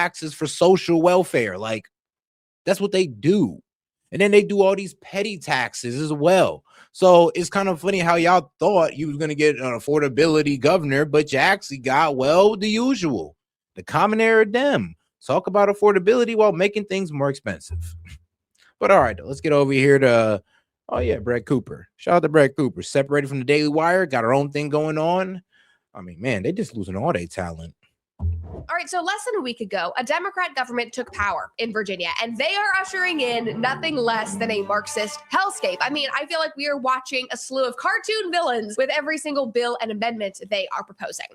taxes for social welfare. Like, that's what they do. And then they do all these petty taxes as well. So it's kind of funny how y'all thought you was going to get an affordability governor, but you actually got, well, the usual, the common era dem. Talk about affordability while making things more expensive. But all right, let's get over here to, oh yeah, Brett Cooper. Shout out to Brett Cooper. Separated from the Daily Wire, got her own thing going on. I mean, man, they just losing all their talent. All right, so less than a week ago, a Democrat government took power in Virginia, and they are ushering in nothing less than a Marxist hellscape. I mean, I feel like we are watching a slew of cartoon villains with every single bill and amendment they are proposing.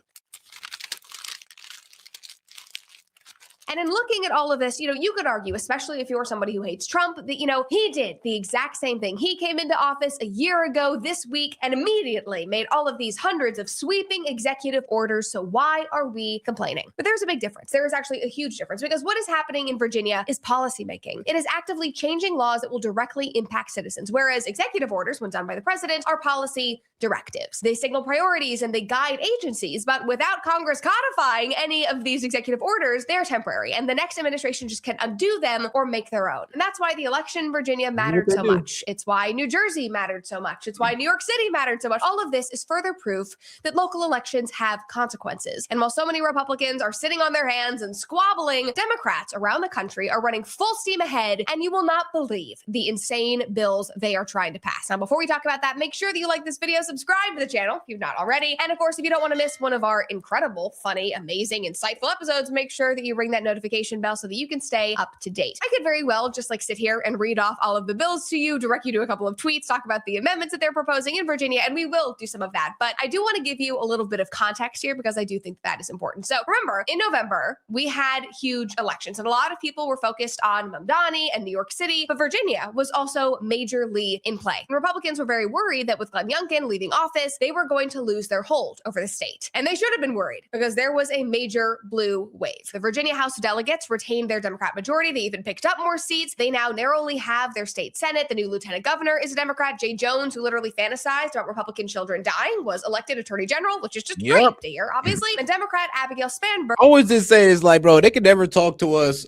And in looking at all of this, you could argue, especially if you're somebody who hates Trump, that, he did the exact same thing. He came into office a year ago this week and immediately made all of these hundreds of sweeping executive orders. So why are we complaining? But there's a big difference. There is actually a huge difference, because what is happening in Virginia is policymaking. It is actively changing laws that will directly impact citizens, whereas executive orders, when done by the president, are policy directives. They signal priorities and they guide agencies, but without Congress codifying any of these executive orders, they're temporary, and the next administration just can undo them or make their own. And that's why the election in Virginia mattered so much. It's why New Jersey mattered so much. It's why New York City mattered so much. All of this is further proof that local elections have consequences. And while so many Republicans are sitting on their hands and squabbling, Democrats around the country are running full steam ahead, and you will not believe the insane bills they are trying to pass. Now, before we talk about that, make sure that you like this video, subscribe to the channel if you've not already. And of course, if you don't want to miss one of our incredible, funny, amazing, insightful episodes, make sure that you ring that notification bell so that you can stay up to date. I could very well just sit here and read off all of the bills to you, direct you to a couple of tweets, talk about the amendments that they're proposing in Virginia, and we will do some of that. But I do want to give you a little bit of context here, because I do think that is important. So remember, in November, we had huge elections, and a lot of people were focused on Mamdani and New York City, but Virginia was also majorly in play. And Republicans were very worried that with Glenn Youngkin leaving office, they were going to lose their hold over the state. And they should have been worried, because there was a major blue wave. The Virginia House delegates retained their Democrat majority. They even picked up more seats. They now narrowly have their state Senate. The new lieutenant governor is a Democrat. Jay Jones, who literally fantasized about Republican children dying, was elected attorney general, which is just great to hear, obviously. And Democrat Abigail Spanberger. I always just say it's like, bro, they could never talk to us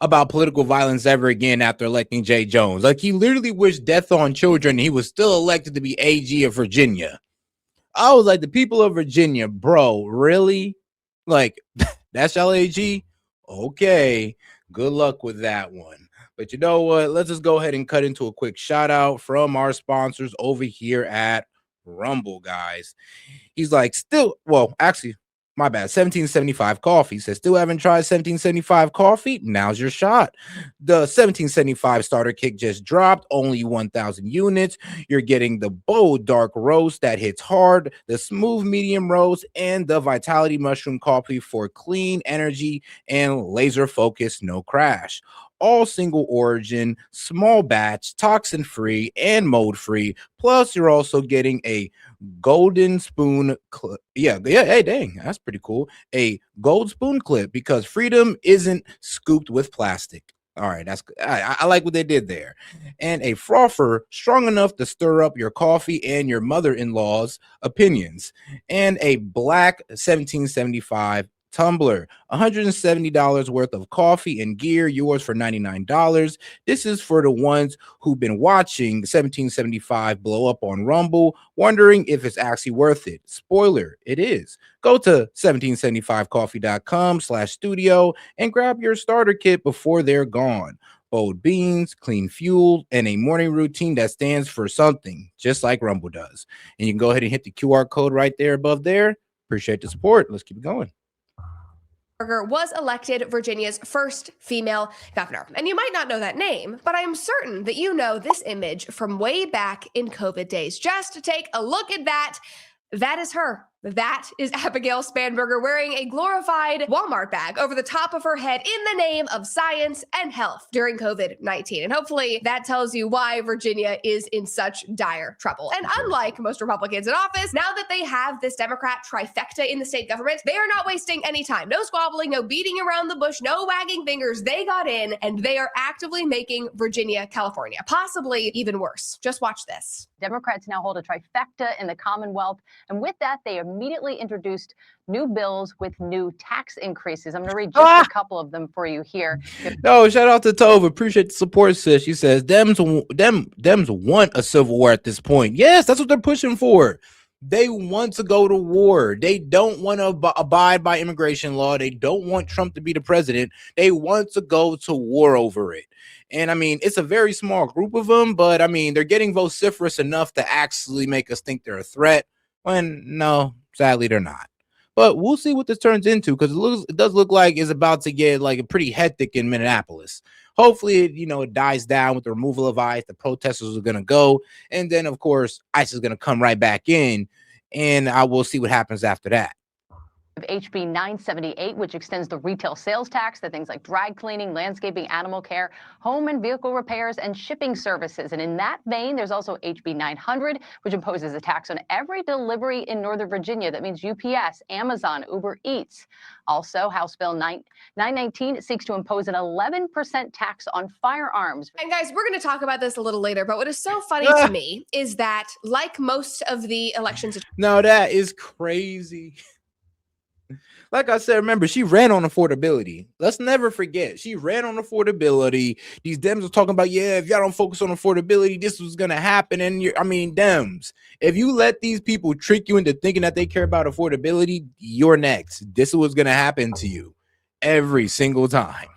about political violence ever again after electing Jay Jones. Like, he literally wished death on children, and he was still elected to be AG of Virginia. I was like, the people of Virginia, bro, really? Like, that's y'all AG? Okay, good luck with that one. But you know what? Let's just go ahead and cut into a quick shout out from our sponsors over here at Rumble, guys. He's like, actually, my bad. 1775 coffee says, still haven't tried 1775 coffee? Now's your shot. The 1775 starter kit just dropped, only 1,000 units. You're getting the bold dark roast that hits hard, the smooth medium roast, and the vitality mushroom coffee for clean energy and laser focus, no crash. All single origin, small batch, toxin free, and mold free. Plus, you're also getting a golden spoon clip. Hey, dang, that's pretty cool. A gold spoon clip, because freedom isn't scooped with plastic. All right, I like what they did there. And a frother strong enough to stir up your coffee and your mother-in-law's opinions. And a black 1775 tumbler, $170 worth of coffee and gear, yours for $99. This is for the ones who've been watching 1775 blow up on Rumble, wondering if it's actually worth it. Spoiler, it is. Go to 1775coffee.com/studio and grab your starter kit before they're gone. Bold beans, clean fuel, and a morning routine that stands for something, just like Rumble does. And you can go ahead and hit the QR code right there above there. Appreciate the support. Let's keep it going. Was elected Virginia's first female governor. And you might not know that name, but I am certain that you know this image from way back in COVID days. Just to take a look at that, that is her. That is Abigail Spanberger wearing a glorified Walmart bag over the top of her head in the name of science and health during COVID-19. And hopefully that tells you why Virginia is in such dire trouble. And unlike most Republicans in office, now that they have this Democrat trifecta in the state government, they are not wasting any time. No squabbling, no beating around the bush, no wagging fingers. They got in, and they are actively making Virginia, California, possibly even worse. Just watch this. Democrats now hold a trifecta in the Commonwealth, and with that, they immediately introduced new bills with new tax increases. I'm going to read just a couple of them for you here. No, shout out to Tove. Appreciate the support, sis. She says, Dems want a civil war at this point. Yes, that's what they're pushing for. They want to go to war. They don't want to abide by immigration law. They don't want Trump to be the president. They want to go to war over it. And I mean, it's a very small group of them, but I mean, they're getting vociferous enough to actually make us think they're a threat when no, sadly, they're not. But we'll see what this turns into, because it does look like it's about to get like a pretty hectic in Minneapolis. Hopefully, it dies down with the removal of ICE. The protesters are going to go. And then, of course, ICE is going to come right back in. And I will see what happens after that. HB 978, which extends the retail sales tax to things like dry cleaning, landscaping, animal care, home and vehicle repairs, and shipping services. And in that vein, there's also HB 900, which imposes a tax on every delivery in Northern Virginia. That means UPS, Amazon, Uber Eats. Also, House Bill 919 seeks to impose an 11% tax on firearms. And guys, we're going to talk about this a little later, but what is so funny to me is that, like most of the elections... No, that is crazy. Like I said, remember, she ran on affordability. Let's never forget, she ran on affordability. These Dems are talking about, yeah, if y'all don't focus on affordability, this was going to happen. And Dems, if you let these people trick you into thinking that they care about affordability, you're next. This is what's going to happen to you every single time.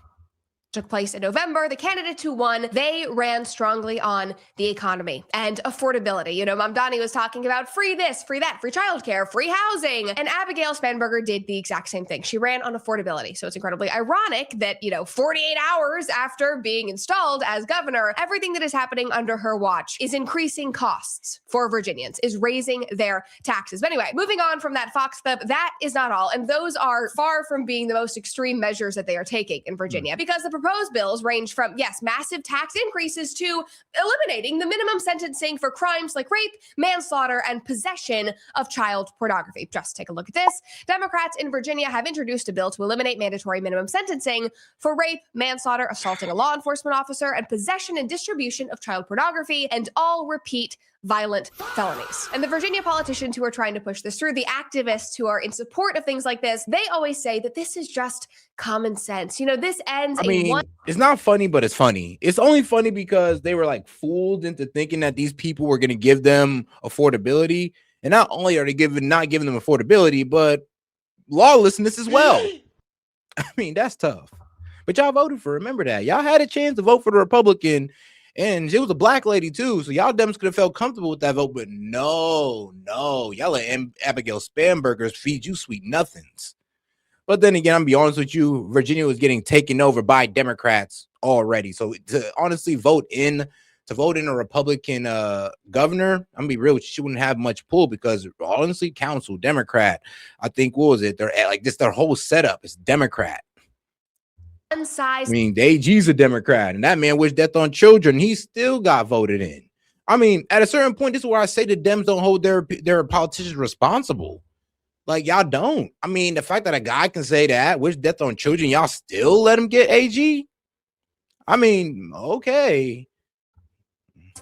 Took place in November. The candidates who won, they ran strongly on the economy and affordability. Mom Donnie was talking about free this, free that, free childcare, free housing. And Abigail Spanberger did the exact same thing. She ran on affordability. So it's incredibly ironic that, 48 hours after being installed as governor, everything that is happening under her watch is increasing costs for Virginians, is raising their taxes. But anyway, moving on from that Fox clip, that is not all. And those are far from being the most extreme measures that they are taking in Virginia, because the proposed bills range from, yes, massive tax increases to eliminating the minimum sentencing for crimes like rape, manslaughter, and possession of child pornography. Just take a look at this. Democrats in Virginia have introduced a bill to eliminate mandatory minimum sentencing for rape, manslaughter, assaulting a law enforcement officer, and possession and distribution of child pornography, and all repeat violent felonies. And the Virginia politicians who are trying to push this through, the activists who are in support of things like this, they always say that this is just common sense. This ends it's not funny, but it's funny. It's only funny because they were like fooled into thinking that these people were going to give them affordability. And not only are they not giving them affordability, but lawlessness as well. That's tough. But y'all voted for, remember that. Y'all had a chance to vote for the Republican, and it was a black lady too. So y'all Dems could have felt comfortable with that vote, but no, y'all let Abigail Spanberger feed you sweet nothings. But then again, I'm gonna be honest with you, Virginia was getting taken over by Democrats already. So to honestly vote in a Republican governor, I'm gonna be real with you, she wouldn't have much pull, because honestly, council Democrat, I think, what was it? They're like this, their whole setup is Democrat. The AG's a Democrat, and that man wished death on children. He still got voted in. At a certain point, this is where I say the Dems don't hold their politicians responsible. Like, y'all don't. The fact that a guy can say that, wish death on children, y'all still let him get AG? Okay.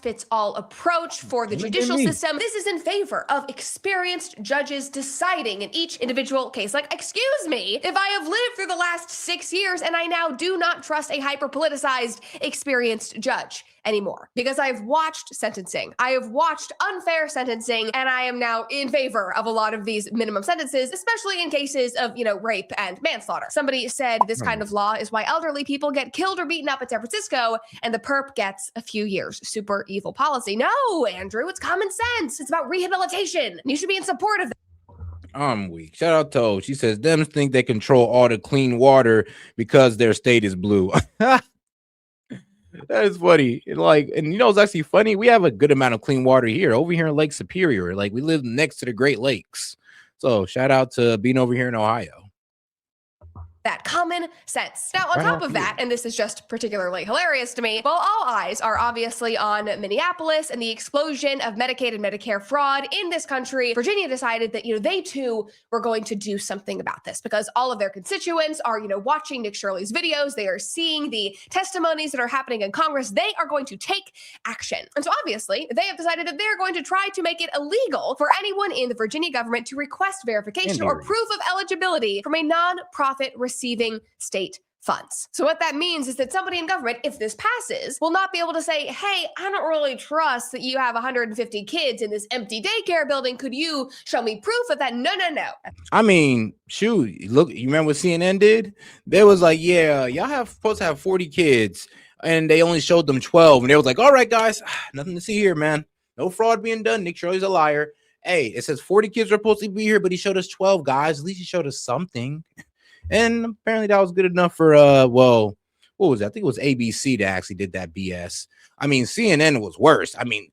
Fits all approach for the judicial system. This is in favor of experienced judges deciding in each individual case. Like, excuse me, if I have lived through the last 6 years and I now do not trust a hyper-politicized, experienced judge anymore, because I've watched sentencing, I have watched unfair sentencing, and I am now in favor of a lot of these minimum sentences, especially in cases of, rape and manslaughter. Somebody said this kind of law is why elderly people get killed or beaten up in San Francisco, and the perp gets a few years. Super evil policy. No, Andrew, it's common sense. It's about rehabilitation. You should be in support of that. I'm weak. Shout out to O. She says, Dems think they control all the clean water because their state is blue. That is funny. And it's actually funny. We have a good amount of clean water over here in Lake Superior. Like, we live next to the Great Lakes. So shout out to being over here in Ohio. that common sense. Now, on top of that, and this is just particularly hilarious to me, while all eyes are obviously on Minneapolis and the explosion of Medicaid and Medicare fraud in this country, Virginia decided that, they too were going to do something about this because all of their constituents are, watching Nick Shirley's videos. They are seeing the testimonies that are happening in Congress. They are going to take action. And so obviously they have decided that they're going to try to make it illegal for anyone in the Virginia government to request verification or proof of eligibility from a nonprofit receiving state funds. So what that means is that somebody in government, if this passes, will not be able to say, hey, I don't really trust that you have 150 kids in this empty daycare building. Could you show me proof of that? No. I mean, shoot, look, you remember what CNN did? They was like, yeah, y'all supposed to have 40 kids and they only showed them 12. And they was like, all right, guys, nothing to see here, man. No fraud being done. Nick Shirley's a liar. Hey, it says 40 kids are supposed to be here, but he showed us 12 guys. At least he showed us something. And apparently that was good enough for, what was that? I think it was ABC that actually did that BS. I mean, CNN was worse. I mean,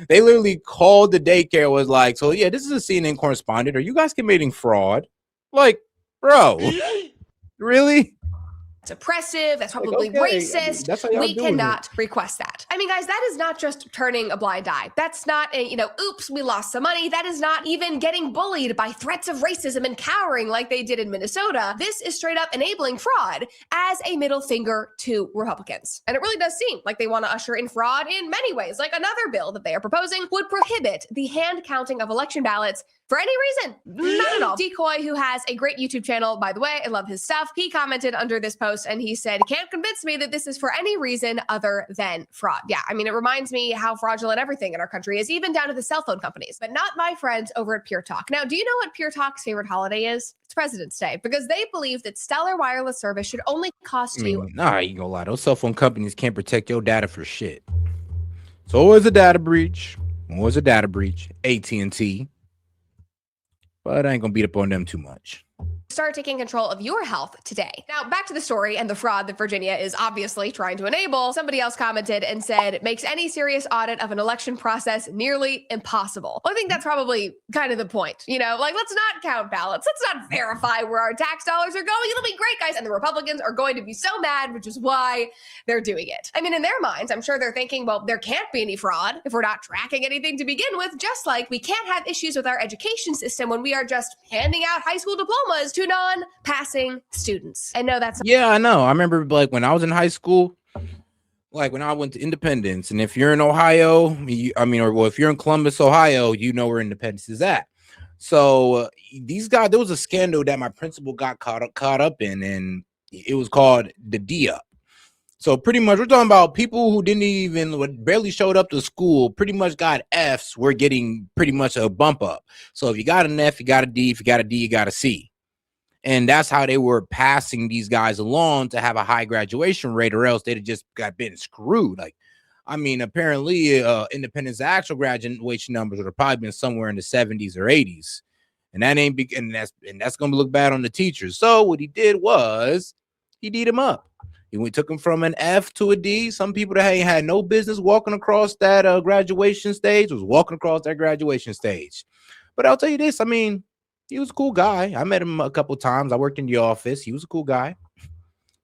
they literally called the daycare, was like, so yeah, this is a CNN correspondent. Are you guys committing fraud? Like, bro, really? It's oppressive. That's probably racist. That's how y'all we doing cannot request that. I mean, guys, that is not just turning a blind eye. That's not a, oops, we lost some money. That is not even getting bullied by threats of racism and cowering like they did in Minnesota. This is straight up enabling fraud as a middle finger to Republicans. And it really does seem like they want to usher in fraud in many ways. Like another bill that they are proposing would prohibit the hand counting of election ballots for any reason. Not at all. Decoy, who has a great YouTube channel, by the way, I love his stuff. He commented under this post and he said, can't convince me that this is for any reason other than fraud. Yeah, I mean, it reminds me how fraudulent everything in our country is, even down to the cell phone companies, but not my friends over at Pure Talk. Now, do you know what Pure Talk's favorite holiday is? It's President's Day, because they believe that stellar wireless service should only cost you. Nah, you gonna lie. Those cell phone companies can't protect your data for shit. So always a data breach. Always a data breach. AT&T. But I ain't gonna beat up on them too much. Start taking control of your health today. Now, back to the story and the fraud that Virginia is obviously trying to enable. Somebody else commented and said, it makes any serious audit of an election process nearly impossible. Well, I think that's probably kind of the point. Let's not count ballots. Let's not verify where our tax dollars are going. It'll be great, guys. And the Republicans are going to be so mad, which is why they're doing it. I mean, in their minds, I'm sure they're thinking, well, there can't be any fraud if we're not tracking anything to begin with, just like we can't have issues with our education system when we are just handing out high school diplomas to non-passing students. And no, that's yeah, I know. I remember when I was in high school, when I went to Independence, and if you're in Ohio, if you're in Columbus, Ohio, you know where Independence is at. So these guys, there was a scandal that my principal got caught up in, and it was called the D-Up. So pretty much we're talking about people who barely showed up to school, pretty much got Fs, were getting pretty much a bump up. So if you got an F, you got a D. If you got a D, you got a C. And that's how they were passing these guys along to have a high graduation rate, or else they'd have just been screwed. Apparently Independence actual graduation numbers would have probably been somewhere in the 70s or 80s. And that ain't big, and that's gonna look bad on the teachers. So what he did was he D'd them up. He took them from an F to a D. Some people that ain't had no business walking across that graduation stage was walking across that graduation stage. But I'll tell you this, he was a cool guy. I met him a couple times. I worked in the office. He was a cool guy.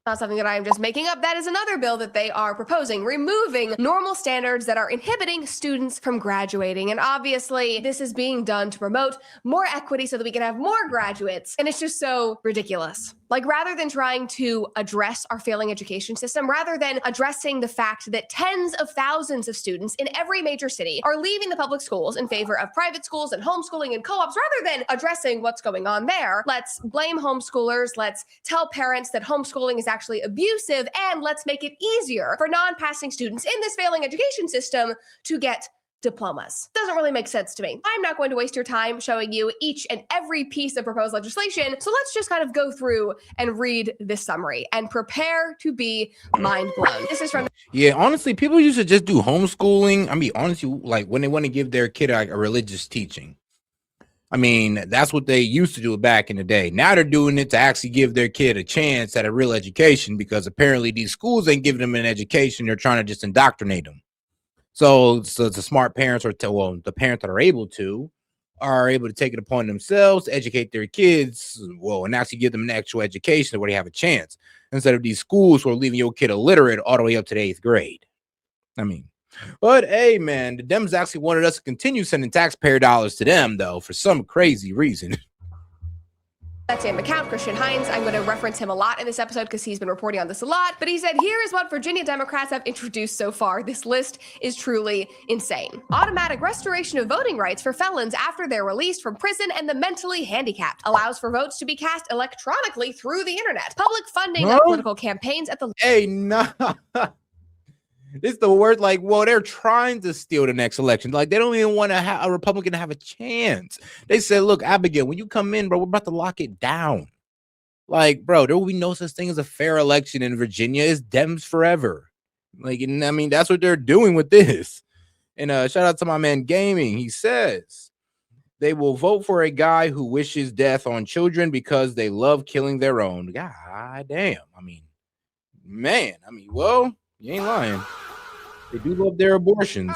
Not something that I'm just making up. That is another bill that they are proposing, removing normal standards that are inhibiting students from graduating. And obviously, this is being done to promote more equity so that we can have more graduates. And it's just so ridiculous. Rather than trying to address our failing education system, rather than addressing the fact that tens of thousands of students in every major city are leaving the public schools in favor of private schools and homeschooling and co-ops, rather than addressing what's going on there, let's blame homeschoolers. Let's tell parents that homeschooling is actually abusive, and let's make it easier for non-passing students in this failing education system to get diplomas. Doesn't really make sense to me. I'm not going to waste your time showing you each and every piece of proposed legislation, so let's just kind of go through and read this summary and prepare to be mind blown. This is from honestly, people used to just do homeschooling. Honestly, when they want to give their kid a religious teaching. That's what they used to do back in the day. Now they're doing it to actually give their kid a chance at a real education, because apparently these schools ain't giving them an education. They're trying to just indoctrinate them. So the smart parents, the parents that are able to, are able to take it upon themselves to educate their kids, well, and actually give them an actual education where they have a chance, instead of these schools who are leaving your kid illiterate all the way up to the 8th grade. I mean, but hey, man, the Dems actually wanted us to continue sending taxpayer dollars to them, though, for some crazy reason. That same account, Christian Hines, I'm going to reference him a lot in this episode because he's been reporting on this a lot, but he said, here is what Virginia Democrats have introduced so far. This list is truly insane. Automatic restoration of voting rights for felons after they're released from prison and the mentally handicapped. Allows for votes to be cast electronically through the internet. Public funding of political campaigns at the... Hey, nah. It's the word, like, well, they're trying to steal the next election. Like, they don't even want to have a Republican to have a chance. They said, look, Abigail, when you come in, bro, we're about to lock it down. Like, bro, there will be no such thing as a fair election in Virginia. It's Dems forever. Like, and I mean, that's what they're doing with this. And shout out to my man Gaming. He says they will vote for a guy who wishes death on children because they love killing their own. God damn. I mean, man, well, you ain't lying. They do love their abortions.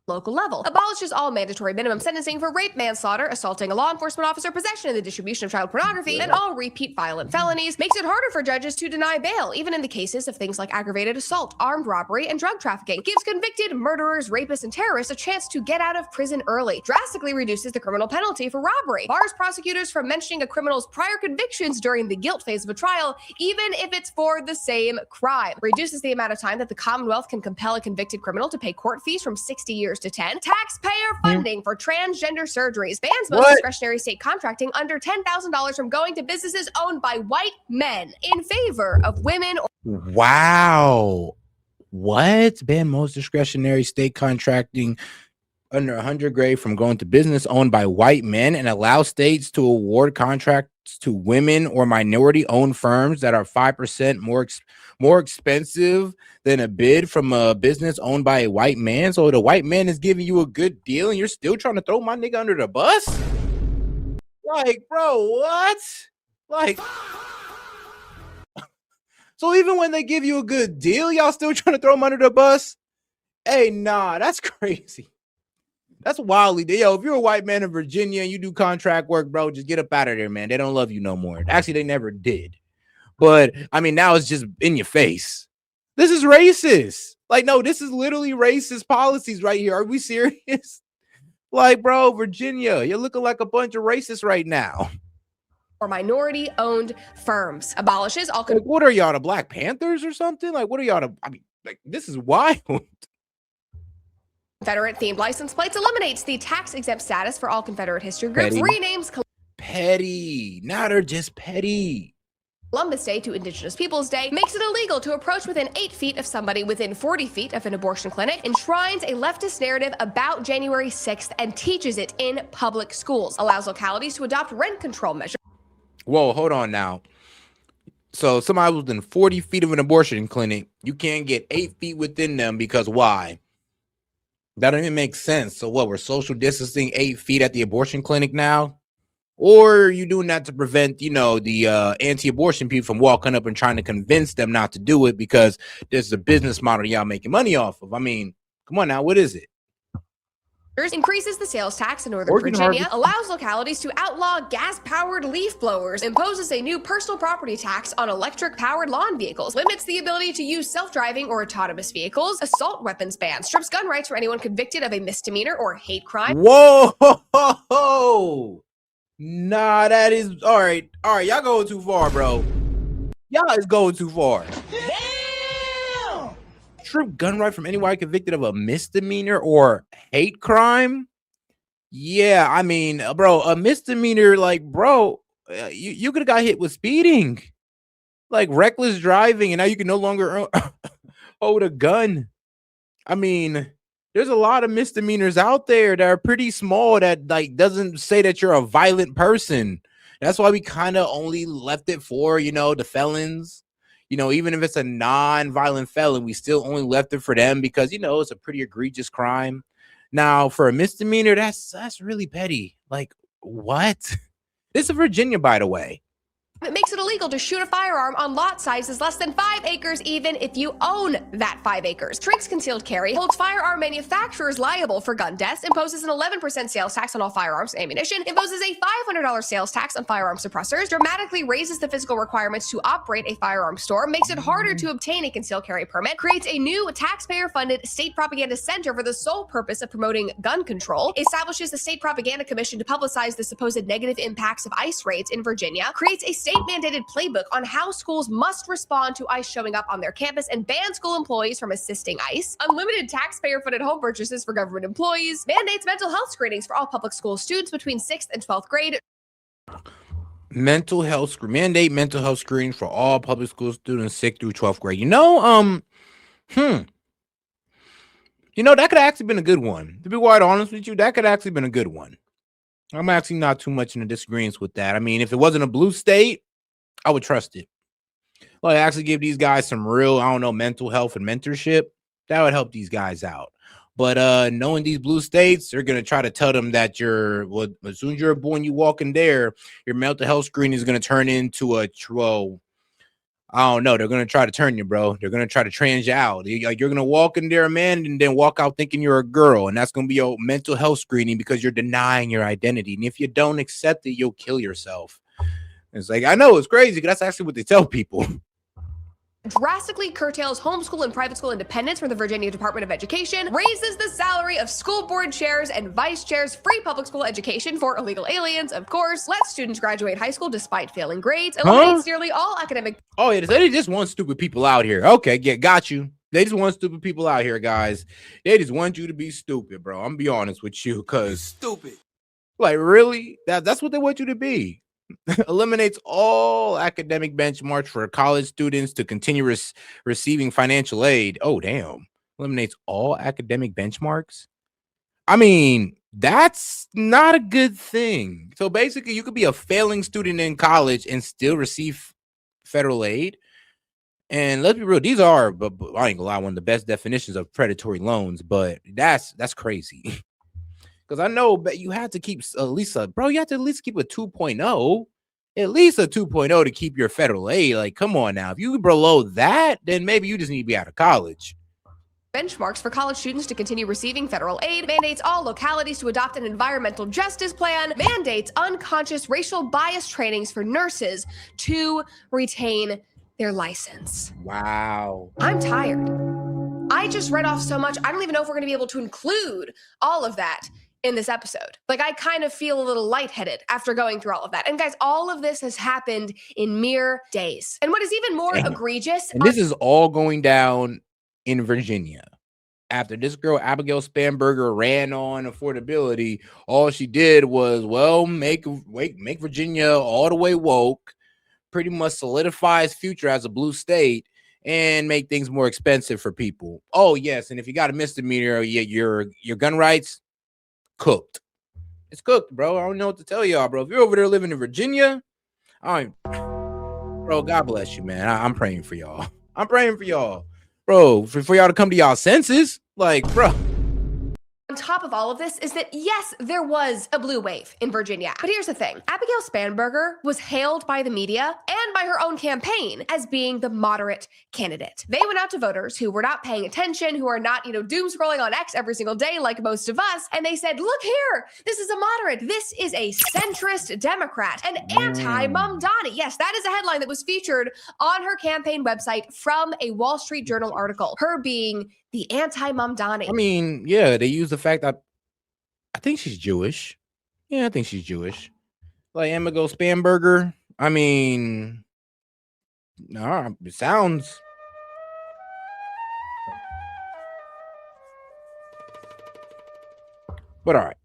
Local level. Abolishes all mandatory minimum sentencing for rape, manslaughter, assaulting a law enforcement officer, possession and the distribution of child pornography, and all repeat violent felonies. Makes it harder for judges to deny bail, even in the cases of things like aggravated assault, armed robbery, and drug trafficking. Gives convicted murderers, rapists, and terrorists a chance to get out of prison early. Drastically reduces the criminal penalty for robbery. Bars prosecutors from mentioning a criminal's prior convictions during the guilt phase of a trial, even if it's for the same crime. Reduces the amount of time that the Commonwealth can compel a convicted criminal to pay court fees from 60 years to 10. Taxpayer funding for transgender surgeries. Bans most discretionary state contracting under $10,000 from going to businesses owned by white men in favor of women. Wow. What? Ban most discretionary state contracting under 100 grade from going to business owned by white men, and allow states to award contracts to women or minority-owned firms that are 5% more expensive than a bid from a business owned by a white man. So the white man is giving you a good deal, and you're still trying to throw my nigga under the bus? Like, bro, what? Like, so even when they give you a good deal, y'all still trying to throw him under the bus? Hey, nah, that's crazy. That's wildly. Yo, if you're a white man in Virginia and you do contract work, bro, just get up out of there, man. They don't love you no more. Actually, they never did. But I mean, now it's just in your face. This is racist. Like, no, this is literally racist policies right here. Are we serious? Like, bro, Virginia, you're looking like a bunch of racists right now. Or minority-owned firms. Abolishes all... Like, what are y'all, the Black Panthers or something? Like, what are y'all, I mean, like, this is wild. Confederate-themed license plates. Eliminates the tax-exempt status for all Confederate history groups. Petty. Renames Petty. Now they're just petty. Columbus Day to Indigenous Peoples Day. Makes it illegal to approach within 8 feet of somebody within 40 feet of an abortion clinic. Enshrines a leftist narrative about January 6th and teaches it in public schools. Allows localities to adopt rent control measures. Whoa, hold on now. So somebody within 40 feet of an abortion clinic, you can't get 8 feet within them because why? That don't even make sense. So what, we're social distancing 8 feet at the abortion clinic now? Or are you doing that to prevent, you know, the anti-abortion people from walking up and trying to convince them not to do it because there's a business model y'all making money off of? I mean, come on now, what is it? Increases the sales tax in Northern Virginia, allows localities to outlaw gas-powered leaf blowers, imposes a new personal property tax on electric-powered lawn vehicles, limits the ability to use self-driving or autonomous vehicles, assault weapons ban, strips gun rights for anyone convicted of a misdemeanor or hate crime. Whoa! Nah, that is all right. All right, y'all going too far, bro. Y'all is going too far. Damn! Strip gun right from anyone convicted of a misdemeanor or hate crime. Yeah, I mean, bro, a misdemeanor, like, bro, you could have got hit with speeding, like reckless driving, and now you can no longer hold a gun. I mean, there's a lot of misdemeanors out there that are pretty small that like doesn't say that you're a violent person. That's why we kind of only left it for, you know, the felons. You know, even if it's a non-violent felon, we still only left it for them because, you know, it's a pretty egregious crime. Now, for a misdemeanor, that's really petty. Like, what? This is Virginia, by the way. It makes it illegal to shoot a firearm on lot sizes less than 5 acres, even if you own that 5 acres. Shrinks concealed carry, holds firearm manufacturers liable for gun deaths, imposes an 11% sales tax on all firearms and ammunition, imposes a $500 sales tax on firearm suppressors, dramatically raises the physical requirements to operate a firearm store, makes it harder to obtain a concealed carry permit, creates a new taxpayer-funded state propaganda center for the sole purpose of promoting gun control, establishes the State Propaganda Commission to publicize the supposed negative impacts of ICE raids in Virginia, creates a state-mandated playbook on how schools must respond to ICE showing up on their campus, and ban school employees from assisting ICE, unlimited taxpayer-funded home purchases for government employees, mandates mental health screenings for all public school students between 6th and 12th grade. Mandate mental health screenings for all public school students 6th through 12th grade. That could have actually been a good one. To be quite honest with you, that could have actually been a good one. I'm actually not too much in a disagreement with that. I mean, if it wasn't a blue state, I would trust it. Like, actually give these guys some real, mental health and mentorship. That would help these guys out. But knowing these blue states, they're going to try to tell them that as soon as you're born, you walk in there, your mental health screening is going to turn into I don't know. They're going to try to turn you, bro. They're going to try to trans you out. You're going to walk in there, man, and then walk out thinking you're a girl. And that's going to be your mental health screening because you're denying your identity. And if you don't accept it, you'll kill yourself. It's like, I know it's crazy. That's actually what they tell people. Drastically curtails homeschool and private school independence from the Virginia Department of Education, raises the salary of school board chairs and vice chairs, free public school education for illegal aliens, of course, lets students graduate high school despite failing grades, eliminates nearly all academic... Oh, yeah, they just want stupid people out here. Okay, yeah, got you. They just want stupid people out here, guys. They just want you to be stupid, bro. I'm gonna be honest with you, because... Stupid. Like, really? That's what they want you to be. Eliminates all academic benchmarks for college students to continue receiving financial aid. Oh, damn. Eliminates all academic benchmarks. I mean, that's not a good thing. So basically, you could be a failing student in college and still receive federal aid. And let's be real, these are, but I ain't gonna lie, one of the best definitions of predatory loans, but that's crazy. Because I know, but you have to keep you have to at least keep a 2.0, at least a 2.0 to keep your federal aid. Like, come on now. If you below that, then maybe you just need to be out of college. Benchmarks for college students to continue receiving federal aid, mandates all localities to adopt an environmental justice plan, mandates unconscious racial bias trainings for nurses to retain their license. Wow. I'm tired. I just read off so much. I don't even know if we're going to be able to include all of that in this episode. Like, I kind of feel a little lightheaded after going through all of that. And guys, all of this has happened in mere days. And what is even more egregious... And this is all going down in Virginia. After this girl, Abigail Spanberger, ran on affordability, all she did was, make Virginia all the way woke, pretty much solidify its future as a blue state, and make things more expensive for people. Oh, yes. And if you got a misdemeanor, your gun rights, cooked. It's cooked, bro. I don't know what to tell y'all, bro. If you're over there living in Virginia, bro, God bless you, man. I'm praying for y'all. I'm praying for y'all, bro, for y'all to come to y'all senses. Like, bro. On top of all of this is that, yes, there was a blue wave in Virginia. But here's the thing. Abigail Spanberger was hailed by the media and by her own campaign as being the moderate candidate. They went out to voters who were not paying attention, who are not, doom scrolling on X every single day like most of us. And they said, look here, this is a moderate. This is a centrist Democrat, an anti-Mamdani. Yes, that is a headline that was featured on her campaign website from a Wall Street Journal article. Her being the anti-Mamdani. I mean, yeah, they use the fact that I think she's Jewish. Yeah, I think she's Jewish. Like Abigail Spanberger. I mean, no, it sounds. But all right.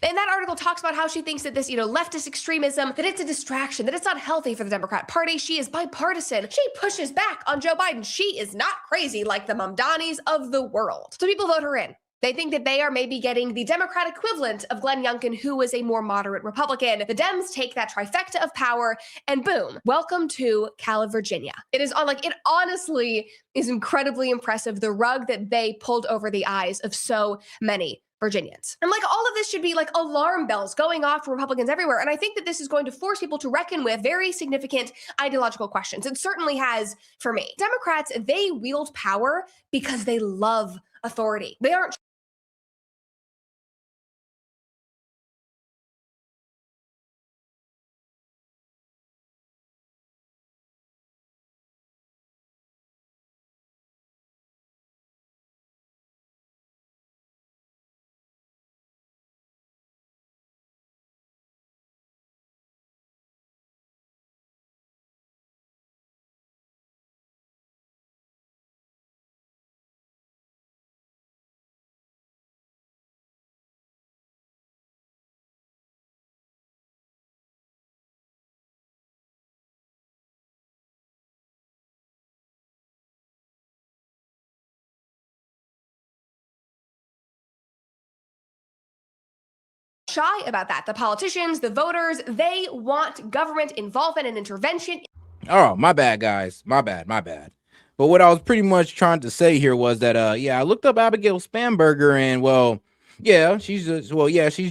And that article talks about how she thinks that this, leftist extremism, that it's a distraction, that it's not healthy for the Democrat Party. She is bipartisan. She pushes back on Joe Biden. She is not crazy like the Mamdanis of the world. So people vote her in. They think that they are maybe getting the Democrat equivalent of Glenn Youngkin, who was a more moderate Republican. The Dems take that trifecta of power, and boom, welcome to Cali, Virginia. It honestly is incredibly impressive, the rug that they pulled over the eyes of so many Virginians. And like all of this should be like alarm bells going off for Republicans everywhere. And I think that this is going to force people to reckon with very significant ideological questions. It certainly has for me. Democrats, they wield power because they love authority. They aren't shy about that. The politicians, the voters, they want government involvement and intervention. Oh, my bad, guys. My bad. But what I was pretty much trying to say here was that, I looked up Abigail Spanberger, and she's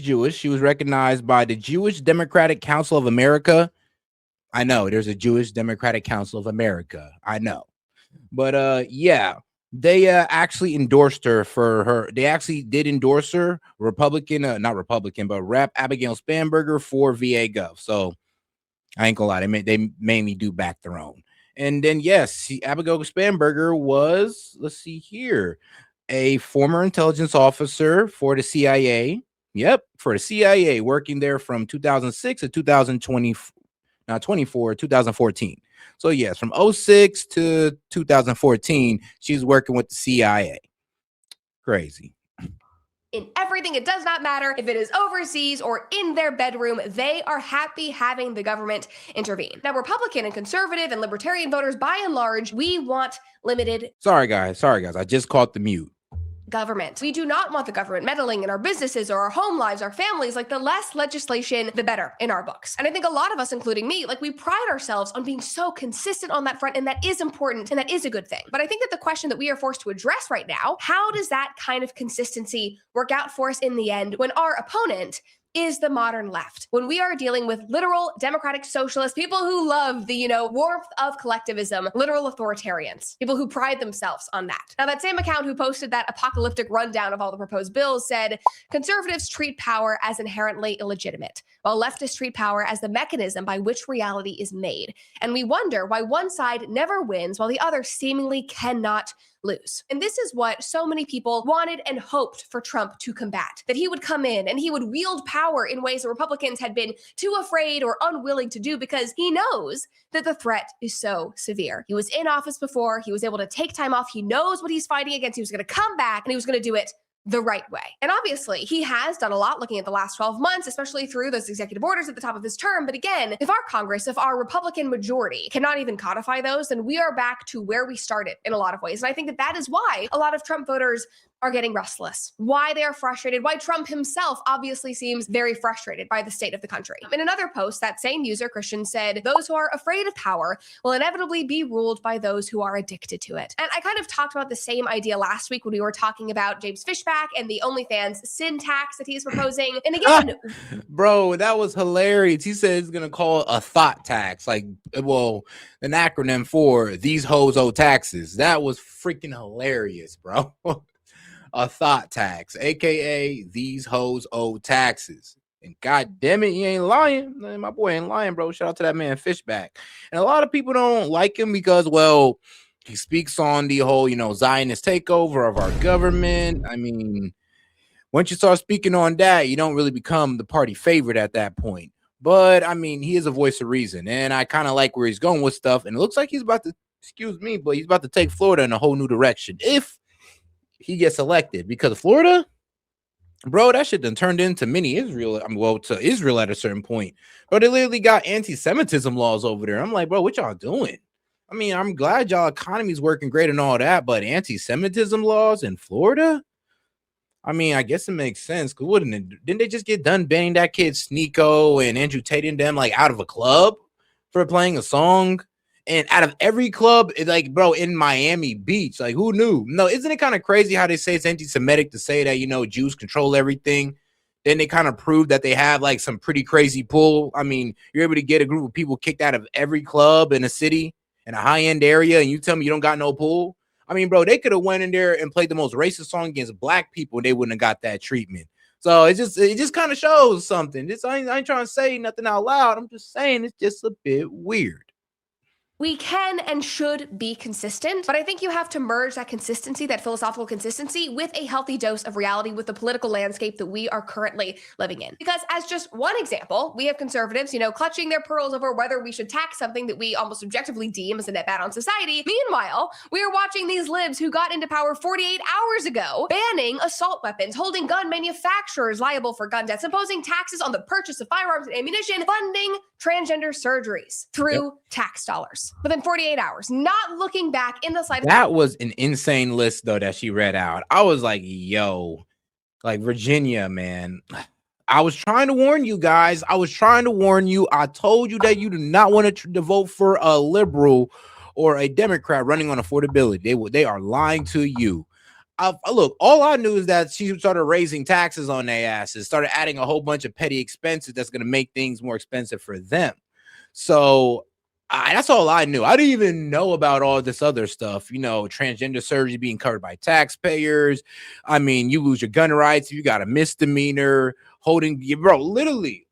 Jewish. She was recognized by the Jewish Democratic Council of America. I know there's a Jewish Democratic Council of America. I know, but they actually endorsed her for her. They actually did endorse her, not Republican, but Rep. Abigail Spanberger for VA Gov. So I ain't gonna lie, they mainly do back their own. And then yes, Abigail Spanberger was, let's see here, a former intelligence officer for the CIA. Yep, for the CIA, working there from 2006 to 2014. So yes, from 06 to 2014, she's working with the CIA. Crazy. In everything, it does not matter if it is overseas or in their bedroom, they are happy having the government intervene. Now, Republican and conservative and libertarian voters, by and large, we want limited. Sorry guys, I just caught the mute. Government. We do not want the government meddling in our businesses or our home lives, our families. Like, the less legislation, the better in our books. And I think a lot of us, including me, like, we pride ourselves on being so consistent on that front, and that is important and that is a good thing. But I think that the question that we are forced to address right now, how does that kind of consistency work out for us in the end when our opponent is the modern left, when we are dealing with literal democratic socialists, people who love the, warmth of collectivism, literal authoritarians, people who pride themselves on that. Now, that same account who posted that apocalyptic rundown of all the proposed bills said, conservatives treat power as inherently illegitimate, while leftists treat power as the mechanism by which reality is made. And we wonder why one side never wins while the other seemingly cannot lose. And this is what so many people wanted and hoped for Trump to combat, that he would come in and he would wield power in ways that Republicans had been too afraid or unwilling to do, because he knows that the threat is so severe. He was in office before. He was able to take time off. He knows what he's fighting against. He was going to come back and he was going to do it the right way. And obviously, he has done a lot looking at the last 12 months, especially through those executive orders at the top of his term. But again, if our Congress, if our Republican majority cannot even codify those, then we are back to where we started in a lot of ways. And I think that that is why a lot of Trump voters are getting restless, why they are frustrated, why Trump himself obviously seems very frustrated by the state of the country. In another post, that same user, Christian, said, those who are afraid of power will inevitably be ruled by those who are addicted to it. And I kind of talked about the same idea last week when we were talking about James Fishback and the OnlyFans sin tax that he's proposing. And again, bro, that was hilarious. He said he's going to call it a thought tax, like, well, an acronym for these hoes owe taxes. That was freaking hilarious, bro. A thought tax, aka these hoes owe taxes. And god damn it, he ain't lying. My boy ain't lying, bro. Shout out to that man Fishback. And a lot of people don't like him because, well, he speaks on the whole, Zionist takeover of our government. I mean, once you start speaking on that, you don't really become the party favorite at that point. But I mean, he is a voice of reason, and I kind of like where he's going with stuff. And it looks like he's about to, but he's about to take Florida in a whole new direction if he gets elected, because Florida, bro, that shit done turned into mini Israel. To Israel at a certain point. But they literally got anti-Semitism laws over there. I'm like, bro, what y'all doing? I mean, I'm glad y'all economy's working great and all that, but anti-Semitism laws in Florida? I mean, I guess it makes sense. Didn't they just get done banning that kid Sneeko and Andrew Tate and them like out of a club for playing a song? And out of every club, it's like, bro, in Miami Beach, like, who knew? No, isn't it kind of crazy how they say it's anti-Semitic to say that, you know, Jews control everything? Then they kind of prove that they have like some pretty crazy pull. I mean, you're able to get a group of people kicked out of every club in a city in a high-end area, and you tell me you don't got no pull? I mean, bro, they could have went in there and played the most racist song against black people, and they wouldn't have got that treatment. So it just kind of shows something. I ain't trying to say nothing out loud. I'm just saying it's just a bit weird. We can and should be consistent, but I think you have to merge that consistency, that philosophical consistency, with a healthy dose of reality with the political landscape that we are currently living in. Because as just one example, we have conservatives, clutching their pearls over whether we should tax something that we almost objectively deem as a net bad on society. Meanwhile, we are watching these libs who got into power 48 hours ago, banning assault weapons, holding gun manufacturers liable for gun deaths, imposing taxes on the purchase of firearms and ammunition, funding transgender surgeries through tax dollars within 48 hours, not looking back in the slightest. That was an insane list, though, that she read out. I was like, yo, like Virginia, man. I was trying to warn you guys. I was trying to warn you. I told you that you do not want to vote for a liberal or a Democrat running on affordability. They are lying to you. Look, all I knew is that she started raising taxes on their asses, started adding a whole bunch of petty expenses that's going to make things more expensive for them. So that's all I knew. I didn't even know about all this other stuff, transgender surgery being covered by taxpayers. I mean, you lose your gun rights if you got a misdemeanor, literally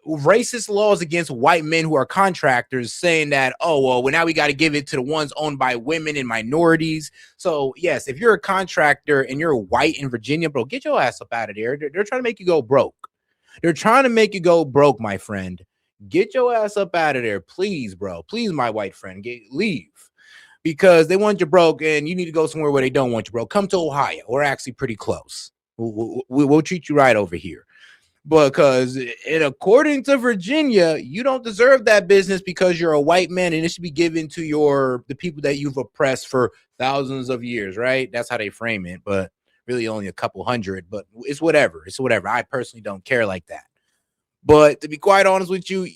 racist laws against white men who are contractors, saying that, oh, well, now we got to give it to the ones owned by women and minorities. So yes, if you're a contractor and you're white in Virginia, bro, get your ass up out of there. They're trying to make you go broke. They're trying to make you go broke, my friend. Get your ass up out of there, please, bro. Please, my white friend, leave. Because they want you broke and you need to go somewhere where they don't want you broke. Come to Ohio. We're actually pretty close. We'll treat you right over here. Because according to Virginia, you don't deserve that business because you're a white man, and it should be given to the people that you've oppressed for thousands of years, right? That's how they frame it, but really only a couple hundred. But it's whatever. It's whatever. I personally don't care like that. But to be quite honest with you,